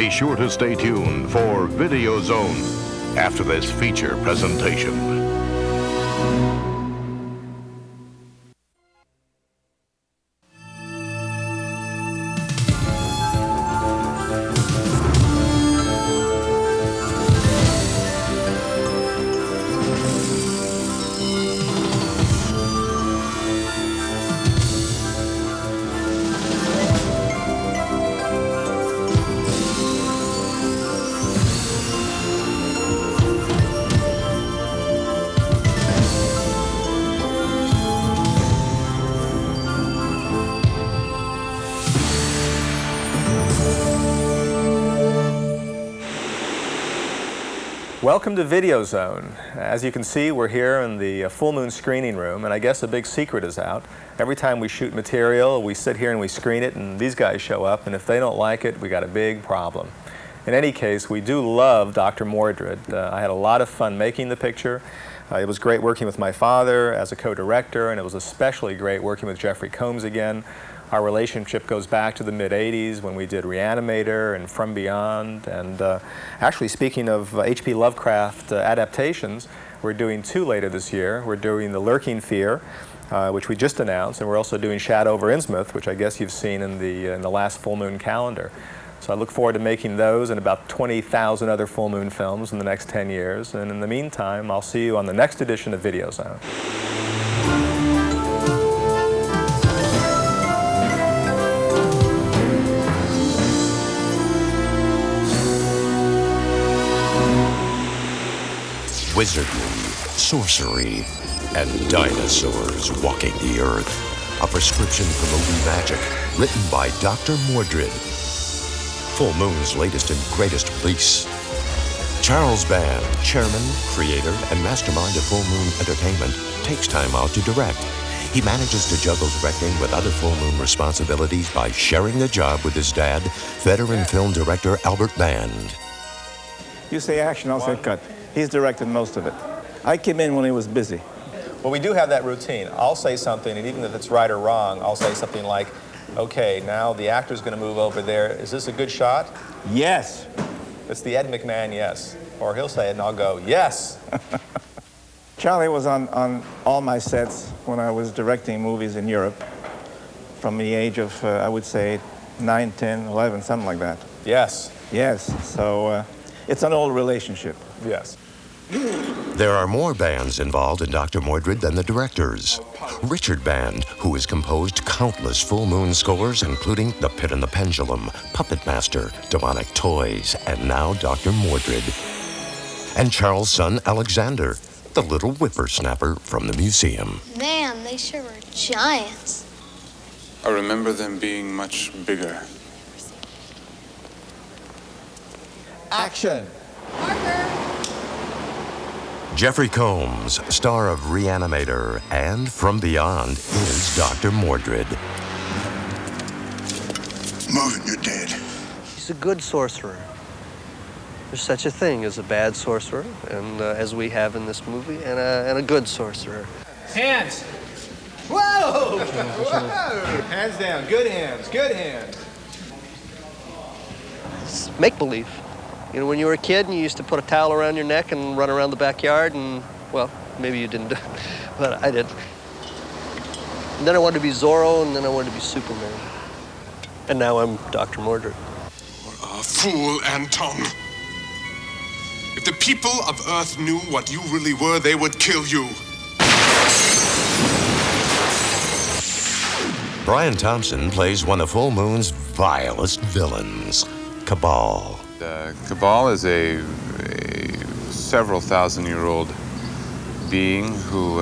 Be sure to stay tuned for Video Zone after this feature presentation. Welcome to Video Zone. As you can see, we're here in the full moon screening room, and I guess a big secret is out. Every time we shoot material, we sit here and we screen it, and these guys show up, and if they don't like it, we got a big problem. In any case, we do love Dr. Mordrid. I had a lot of fun making the picture. It was great working with my father as a co-director, and it was especially great working with Jeffrey Combs again. Our relationship goes back to the mid-'80s when we did Reanimator and From Beyond. And actually, speaking of H.P. Lovecraft adaptations, we're doing 2 later this year. We're doing The Lurking Fear, which we just announced, and we're also doing Shadow over Innsmouth, which I guess you've seen in the last full moon calendar. So I look forward to making those and about 20,000 other full moon films in the next 10 years. And in the meantime, I'll see you on the next edition of Video Zone. Wizardry, sorcery, and dinosaurs walking the earth. A prescription for movie magic, written by Dr. Mordrid. Full Moon's latest and greatest release. Charles Band, chairman, creator, and mastermind of Full Moon Entertainment, takes time out to direct. He manages to juggle directing with other Full Moon responsibilities by sharing the job with his dad, veteran film director Albert Band. You say action, I'll say cut. He's directed most of it. I came in when he was busy. Well, we do have that routine. I'll say something, and even if it's right or wrong, I'll say something like, okay, now the actor's going to move over there. Is this a good shot? Yes. It's the Ed McMahon yes. Or he'll say it, and I'll go, yes. Charlie was on all my sets when I was directing movies in Europe from the age of, I would say, 9, 10, 11, something like that. Yes. Yes, so it's an old relationship. Yes. There are more bands involved in Dr. Mordrid than the directors. Richard Band, who has composed countless Full Moon scores, including The Pit and the Pendulum, Puppet Master, Demonic Toys, and now Dr. Mordrid. And Charles' son, Alexander, the little whippersnapper from the museum. Man, they sure were giants. I remember them being much bigger. Action! Jeffrey Combs, star of Reanimator and From Beyond, is Dr. Mordrid. Move it, you're dead. He's a good sorcerer. There's such a thing as a bad sorcerer, and as we have in this movie, and a good sorcerer. Hands! Whoa! Whoa! Hands down. Good hands. Good hands. It's make-believe. You know, when you were a kid and you used to put a towel around your neck and run around the backyard and, well, maybe you didn't, but I did. And then I wanted to be Zorro, and then I wanted to be Superman. And now I'm Dr. Mordrid. You're a fool, Anton. If the people of Earth knew what you really were, they would kill you. Brian Thompson plays one of Full Moon's vilest villains, Cabal. Cabal is a several thousand-year-old being who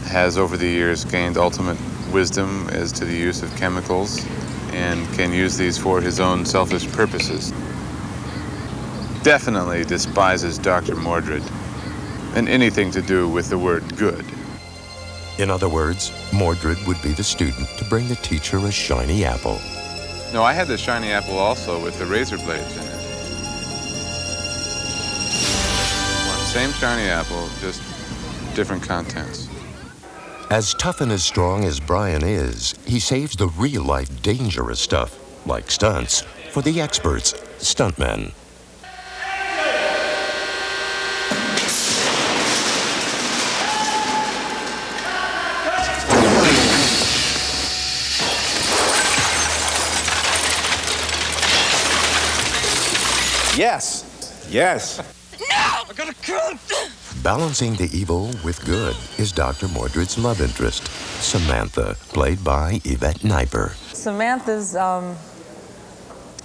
has over the years gained ultimate wisdom as to the use of chemicals and can use these for his own selfish purposes. Definitely despises Dr. Mordrid and anything to do with the word good. In other words, Mordrid would be the student to bring the teacher a shiny apple. No, I had the shiny apple also with the razor blades in it. Same shiny apple, just different contents. As tough and as strong as Brian is, he saves the real-life dangerous stuff, like stunts, for the experts, stuntmen. Yes. Yes. Balancing the evil with good is Dr. Mordrid's love interest, Samantha, played by Yvette Kniper. Samantha's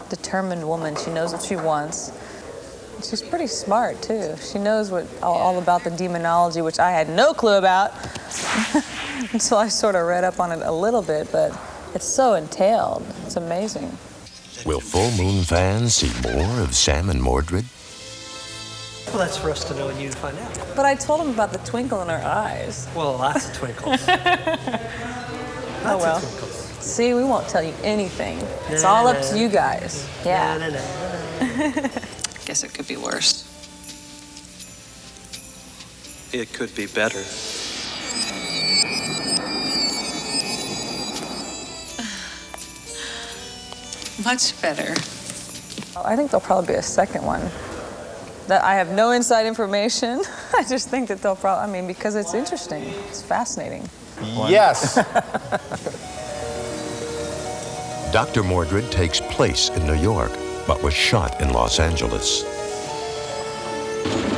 determined woman. She knows what she wants. She's pretty smart, too. She knows all about the demonology, which I had no clue about until I sort of read up on it a little bit, but it's so entailed. It's amazing. Will Full Moon fans see more of Sam and Mordrid? Well, that's for us to know and you to find out. But I told him about the twinkle in her eyes. Well, lots of twinkles. Oh, well. See, we won't tell you anything. It's all up to you guys. Yeah. Guess it could be worse. It could be better. Much better. I think there'll probably be a second one. That I have no inside information. I just think that they'll probably, because it's interesting. It's fascinating. Yes. Dr. Mordrid takes place in New York, but was shot in Los Angeles.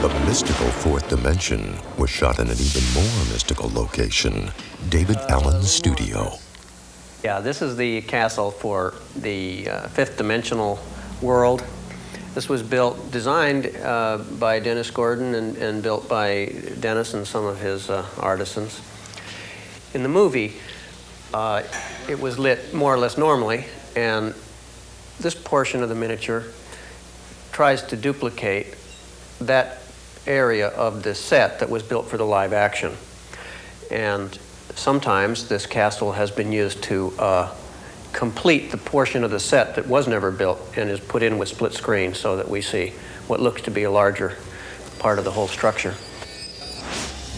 The mystical fourth dimension was shot in an even more mystical location, David Allen's studio. Yeah, this is the castle for the fifth dimensional world. This was designed by Dennis Gordon and built by Dennis and some of his artisans. In the movie, it was lit more or less normally, and this portion of the miniature tries to duplicate that area of the set that was built for the live action. And sometimes this castle has been used to complete the portion of the set that was never built and is put in with split screen so that we see what looks to be a larger part of the whole structure.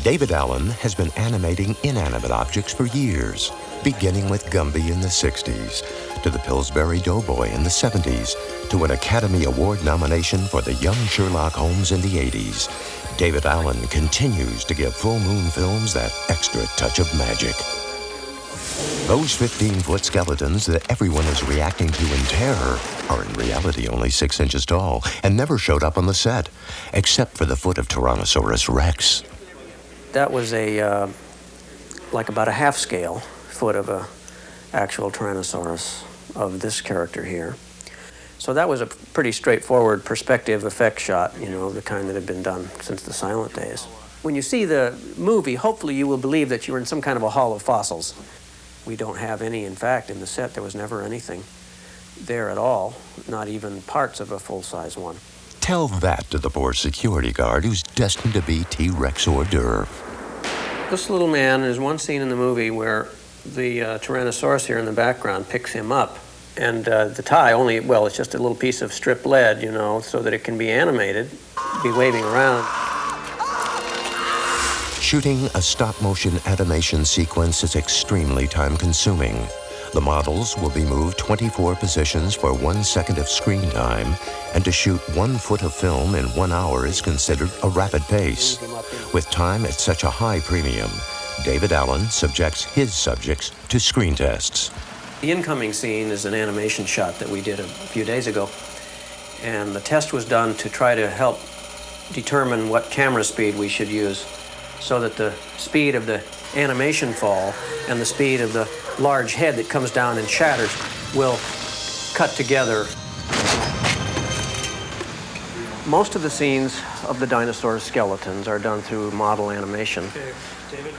David Allen has been animating inanimate objects for years, beginning with Gumby in the 60s, to the Pillsbury Doughboy in the 70s, to an Academy Award nomination for the young Sherlock Holmes in the 80s. David Allen continues to give Full Moon films that extra touch of magic. Those 15-foot skeletons that everyone is reacting to in terror are in reality only 6 inches tall and never showed up on the set, except for the foot of Tyrannosaurus Rex. That was like about a half-scale foot of a actual Tyrannosaurus of this character here. So that was a pretty straightforward perspective effect shot, the kind that had been done since the silent days. When you see the movie, hopefully you will believe that you're in some kind of a hall of fossils. We don't have any, in fact, in the set. There was never anything there at all, not even parts of a full-size one. Tell that to the poor security guard who's destined to be T-Rex hors d'oeuvre. This little man, there's one scene in the movie where the Tyrannosaurus here in the background picks him up. And the tie it's just a little piece of strip lead, so that it can be animated, be waving around. Shooting a stop-motion animation sequence is extremely time-consuming. The models will be moved 24 positions for 1 second of screen time, and to shoot 1 foot of film in 1 hour is considered a rapid pace. With time at such a high premium, David Allen subjects his subjects to screen tests. The incoming scene is an animation shot that we did a few days ago, and the test was done to try to help determine what camera speed we should use so that the speed of the animation fall and the speed of the large head that comes down and shatters will cut together. Most of the scenes of the dinosaur skeletons are done through model animation.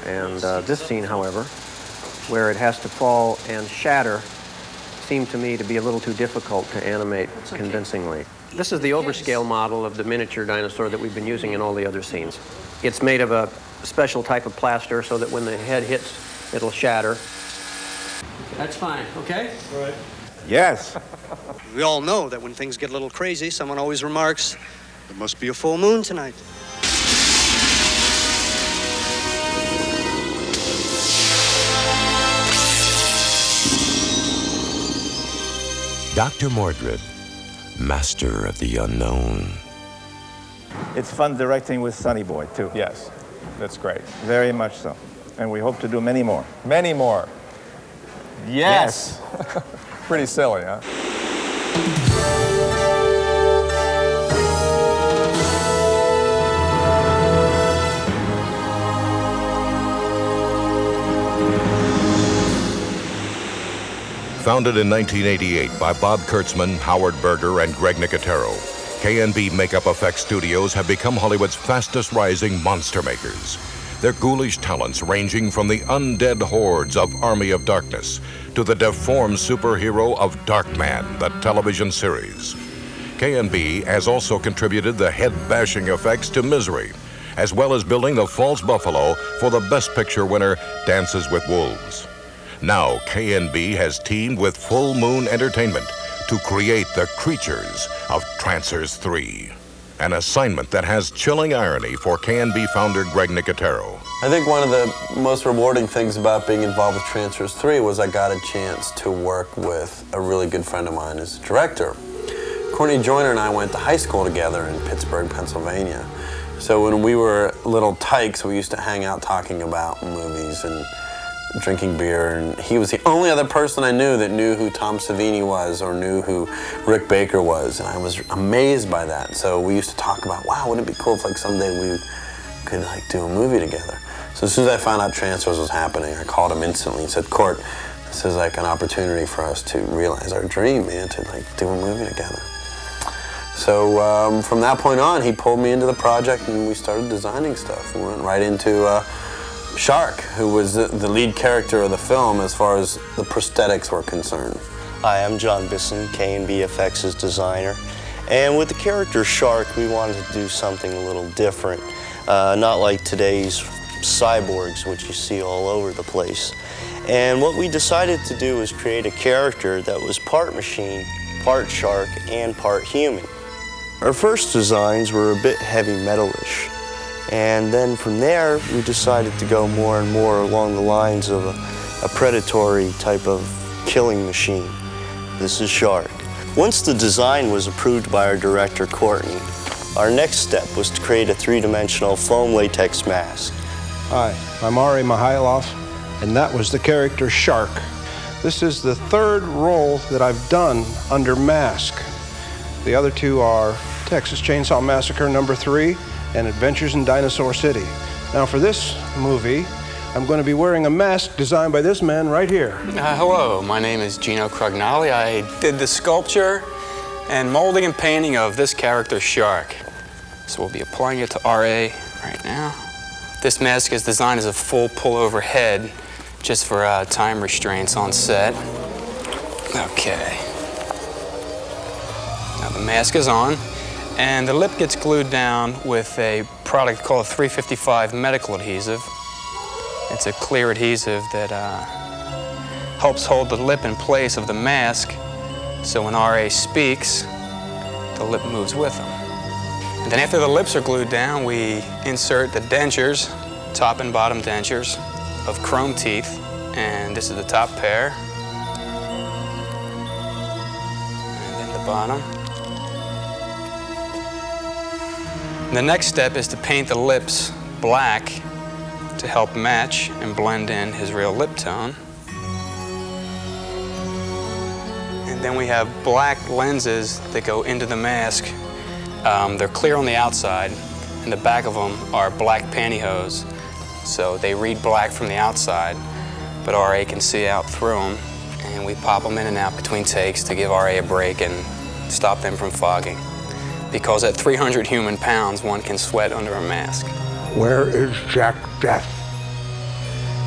And this scene, however, where it has to fall and shatter, seemed to me to be a little too difficult to animate convincingly. This is the overscale model of the miniature dinosaur that we've been using in all the other scenes. It's made of a special type of plaster so that when the head hits, it'll shatter. That's fine, okay? All right. Yes. We all know that when things get a little crazy, someone always remarks, there must be a full moon tonight. Dr. Mordrid, master of the unknown. It's fun directing with Sonny Boy, too. Yes, that's great. Very much so. And we hope to do many more. Many more. Yes. Pretty silly, huh? Founded in 1988 by Bob Kurtzman, Howard Berger, and Greg Nicotero, K&B Makeup Effects Studios have become Hollywood's fastest rising monster makers. Their ghoulish talents ranging from the undead hordes of Army of Darkness to the deformed superhero of Darkman, the television series. K&B has also contributed the head-bashing effects to Misery, as well as building the false buffalo for the Best Picture winner, Dances with Wolves. Now, K&B has teamed with Full Moon Entertainment to create the creatures of Trancers 3, an assignment that has chilling irony for K&B founder Greg Nicotero. I think one of the most rewarding things about being involved with Trancers 3 was I got a chance to work with a really good friend of mine as a director. Courtney Joyner and I went to high school together in Pittsburgh, Pennsylvania. So when we were little tykes, we used to hang out talking about movies and drinking beer, and he was the only other person I knew that knew who Tom Savini was or knew who Rick Baker was, and I was amazed by that. So we used to talk about, wow, wouldn't it be cool if like someday we could like do a movie together. So as soon as I found out Trancers was happening, I called him instantly and said, Court, this is like an opportunity for us to realize our dream, man, to like do a movie together. So from that point on, he pulled me into the project and we started designing stuff. We went right into Shark, who was the lead character of the film as far as the prosthetics were concerned. Hi, I'm John Bisson, K&B FX's designer. And with the character Shark, we wanted to do something a little different. Not like today's cyborgs, which you see all over the place. And what we decided to do was create a character that was part machine, part shark, and part human. Our first designs were a bit heavy metalish. And then from there, we decided to go more and more along the lines of a predatory type of killing machine. This is Shark. Once the design was approved by our director, Courtney, our next step was to create a three-dimensional foam latex mask. Hi, I'm Ari Mihailoff, and that was the character Shark. This is the third role that I've done under mask. The other two are Texas Chainsaw Massacre #3 and Adventures in Dinosaur City. Now for this movie, I'm going to be wearing a mask designed by this man right here. Hello, my name is Gino Crognali. I did the sculpture and molding and painting of this character, Shark. So we'll be applying it to RA right now. This mask is designed as a full pullover head, just for time restraints on set. Okay. Now the mask is on. And the lip gets glued down with a product called 355 medical adhesive. It's a clear adhesive that helps hold the lip in place of the mask, so when RA speaks, the lip moves with him. And then after the lips are glued down, we insert the dentures, top and bottom dentures of chrome teeth, and this is the top pair, and then the bottom. The next step is to paint the lips black to help match and blend in his real lip tone. And then we have black lenses that go into the mask. They're clear on the outside, and the back of them are black pantyhose. So they read black from the outside, but RA can see out through them. And we pop them in and out between takes to give RA a break and stop them from fogging. Because at 300 human pounds, one can sweat under a mask. Where is Jack Death?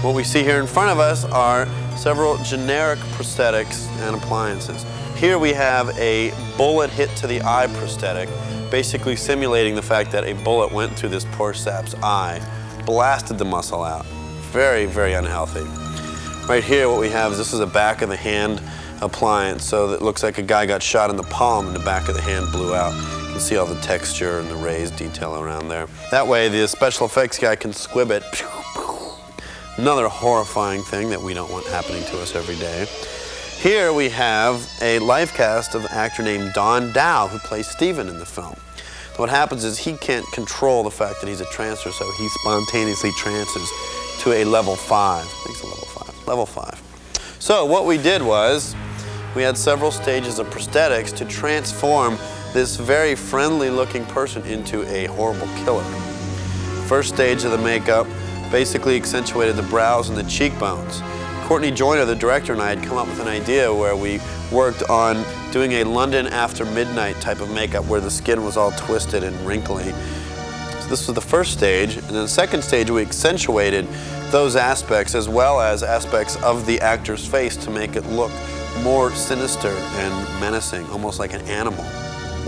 What we see here in front of us are several generic prosthetics and appliances. Here we have a bullet hit to the eye prosthetic, basically simulating the fact that a bullet went through this poor sap's eye, blasted the muscle out. Very, very unhealthy. Right here what we have is this is a back of the hand appliance, so it looks like a guy got shot in the palm and the back of the hand blew out. You can see all the texture and the raised detail around there. That way the special effects guy can squib it. Another horrifying thing that we don't want happening to us every day. Here we have a live cast of an actor named Don Dow, who plays Steven in the film. So what happens is he can't control the fact that he's a trancer, so he spontaneously trances to a level 5. I think it's a level 5. Level 5. So what we did was, we had several stages of prosthetics to transform this very friendly-looking person into a horrible killer. First stage of the makeup basically accentuated the brows and the cheekbones. Courtney Joyner, the director, and I had come up with an idea where we worked on doing a London after midnight type of makeup where the skin was all twisted and wrinkly. So this was the first stage, and then the second stage we accentuated those aspects as well as aspects of the actor's face to make it look more sinister and menacing, almost like an animal.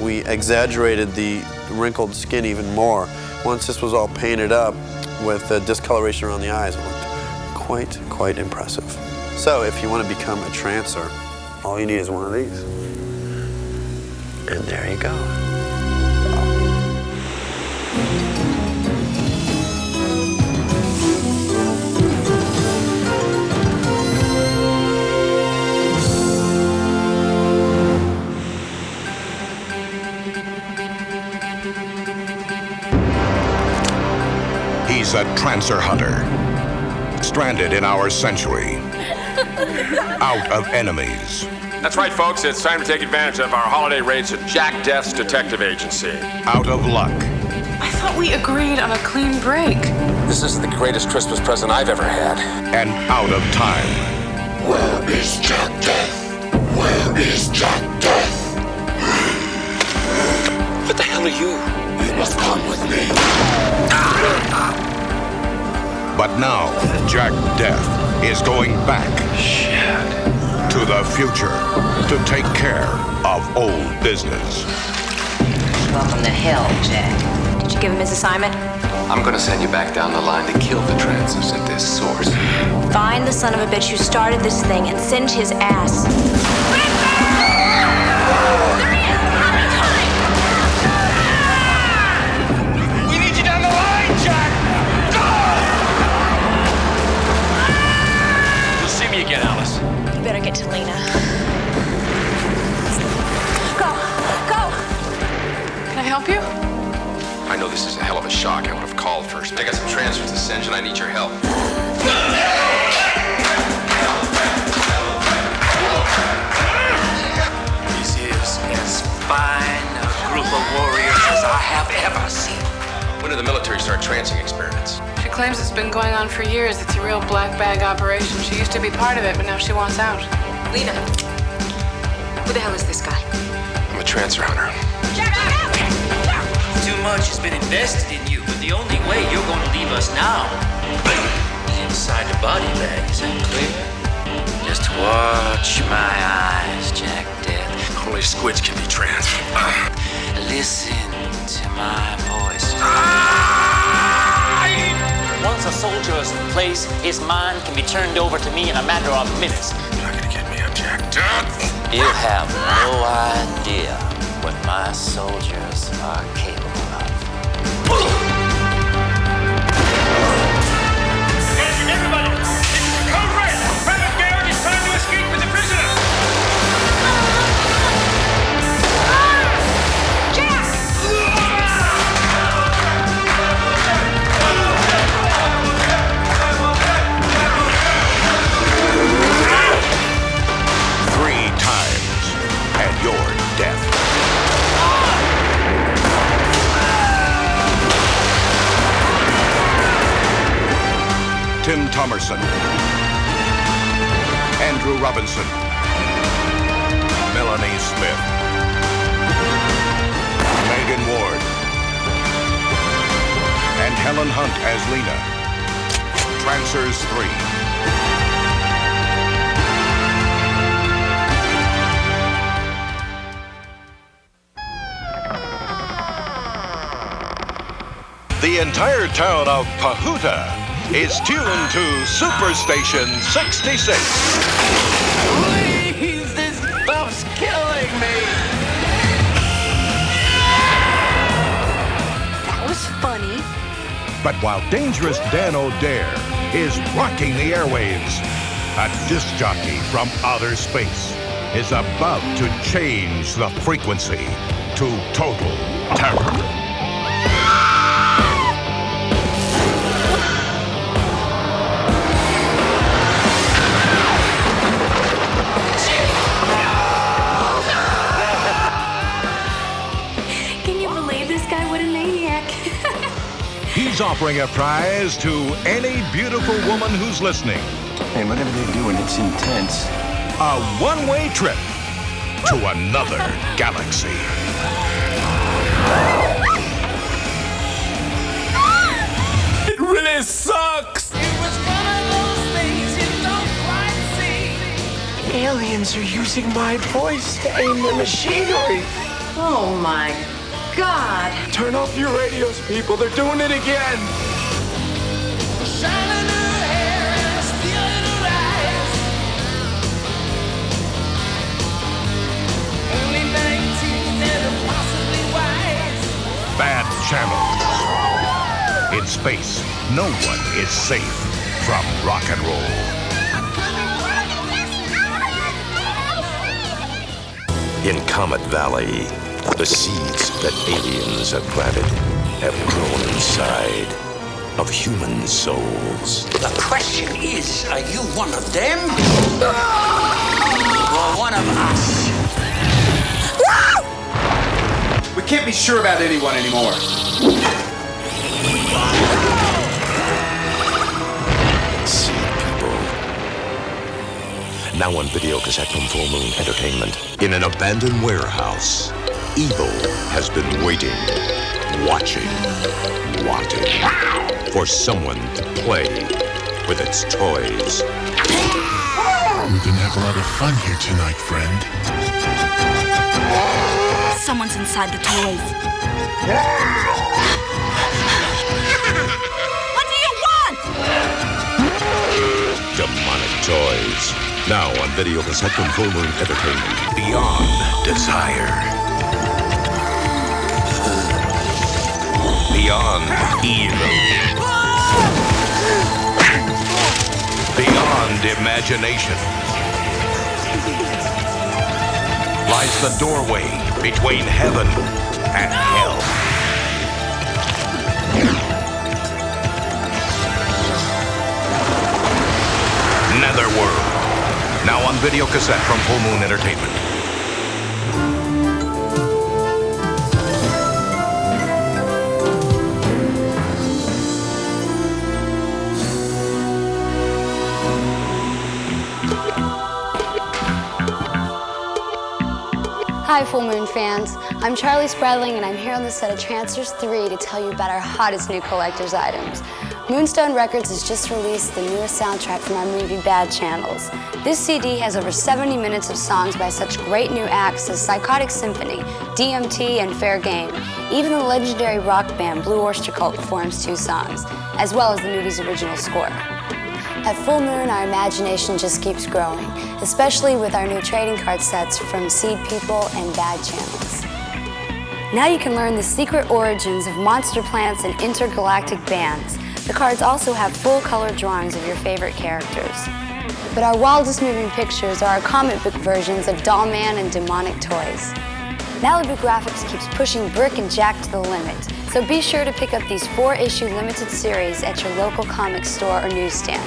We exaggerated the wrinkled skin even more. Once this was all painted up with discoloration around the eyes, it looked quite impressive. So if you want to become a trancer, all you need is one of these. And there you go. He's a trancer hunter, stranded in our century, out of enemies. That's right, folks. It's time to take advantage of our holiday rates at Jack Death's Detective Agency. Out of luck. I thought we agreed on a clean break. This is the greatest Christmas present I've ever had. And out of time. Where is Jack Death? Where is Jack Death? What the hell are you? You must come with me. But now, Jack Death is going back to the future to take care of old business. Welcome to hell, Jack. Did you give him his assignment? I'm gonna send you back down the line to kill the transers at this source. Find the son of a bitch who started this thing and send his ass. We need you down the line, Jack! You'll see me again, Alice. You better get to Lena. Go! Can I help you? I know this is a hell of a shock. I would have called first. I got some transfers to send you and I need your help. This is as fine a group of warriors as I have ever seen. When did the military start trancing experiments? She claims it's been going on for years. It's a real black bag operation. She used to be part of it, but now she wants out. Lena, who the hell is this guy? I'm a trancer hunter. Too much has been invested in you, but the only way you're going to leave us now is inside the body bag. Is that clear? Just watch my eyes, Jack Death. Only squids can be trans. Listen to my voice. Once a soldier is in place, his mind can be turned over to me in a matter of minutes. You're not gonna get me, I'm Jack Death. You have no idea what my soldiers are capable of. Attention, everybody! This is Code Red! Private Garrett is trying to escape with the prisoner! Jack! 3 times, and you're death. Tim Thomerson, Andrew Robinson, Melanie Smith, Megan Ward, and Helen Hunt as Lena. Trancers 3. The entire town of Pahuta is tuned to Superstation 66. Please, this stuff's killing me. That was funny. But while Dangerous Dan O'Dare is rocking the airwaves, A disc jockey from outer space is about to change the frequency to total terror. Can you believe this guy? What a maniac. He's offering a prize to any beautiful woman who's listening. Hey, whatever they're doing, it's intense. A one-way trip to another galaxy. It really sucks. Aliens are using my voice to aim their machinery. Oh my God. Turn off your radios, people. They're doing it again. Bad channel. In space, no one is safe from rock and roll. In Comet Valley, the seeds that aliens have planted have grown inside of human souls. The question is, are you one of them? Or one of us? We can't be sure about anyone anymore. Seed people. Now on video cassette from Full Moon Entertainment. In an abandoned warehouse, evil has been waiting, watching, wanting for someone to play with its toys. We're gonna have a lot of fun here tonight, friend. Someone's inside the toys. What do you want? Demonic toys. Now on video cassette from Full Moon Entertainment. Beyond desire. Beyond evil. Beyond imagination lies the doorway between heaven and hell. Netherworld. Now on video cassette from Full Moon Entertainment. Hi, Full Moon fans. I'm Charlie Spradling, and I'm here on the set of Transfers 3 to tell you about our hottest new collector's items. Moonstone Records has just released the newest soundtrack from our movie Bad Channels. This CD has over 70 minutes of songs by such great new acts as Psychotic Symphony, DMT, and Fair Game. Even the legendary rock band Blue Oyster Cult performs 2 songs, as well as the movie's original score. At Full Moon, our imagination just keeps growing, especially with our new trading card sets from Seed People and Bad Channels. Now you can learn the secret origins of monster planets and intergalactic bands. The cards also have full-color drawings of your favorite characters. But our wildest moving pictures are our comic book versions of Doll Man and Demonic Toys. Malibu Graphics keeps pushing Brick and Jack to the limit, so be sure to pick up these 4-issue limited series at your local comic store or newsstand.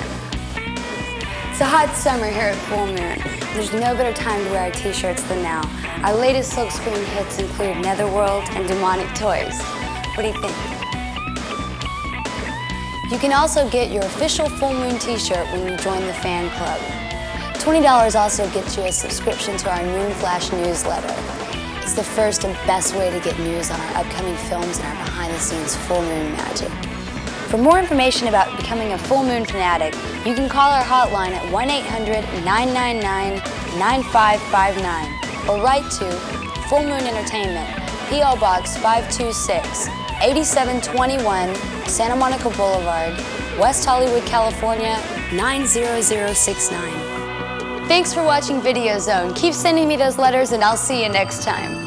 It's a hot summer here at Full Moon. There's no better time to wear our t-shirts than now. Our latest silkscreen hits include Netherworld and Demonic Toys. What do you think? You can also get your official Full Moon t-shirt when you join the fan club. $20 also gets you a subscription to our Moon Flash newsletter. It's the first and best way to get news on our upcoming films and our behind-the-scenes Full Moon magic. For more information about becoming a Full Moon fanatic, you can call our hotline at 1-800-999-9559 or write to Full Moon Entertainment, P.O. Box 526, 8721 Santa Monica Boulevard, West Hollywood, California, 90069. Thanks for watching Video Zone. Keep sending me those letters and I'll see you next time.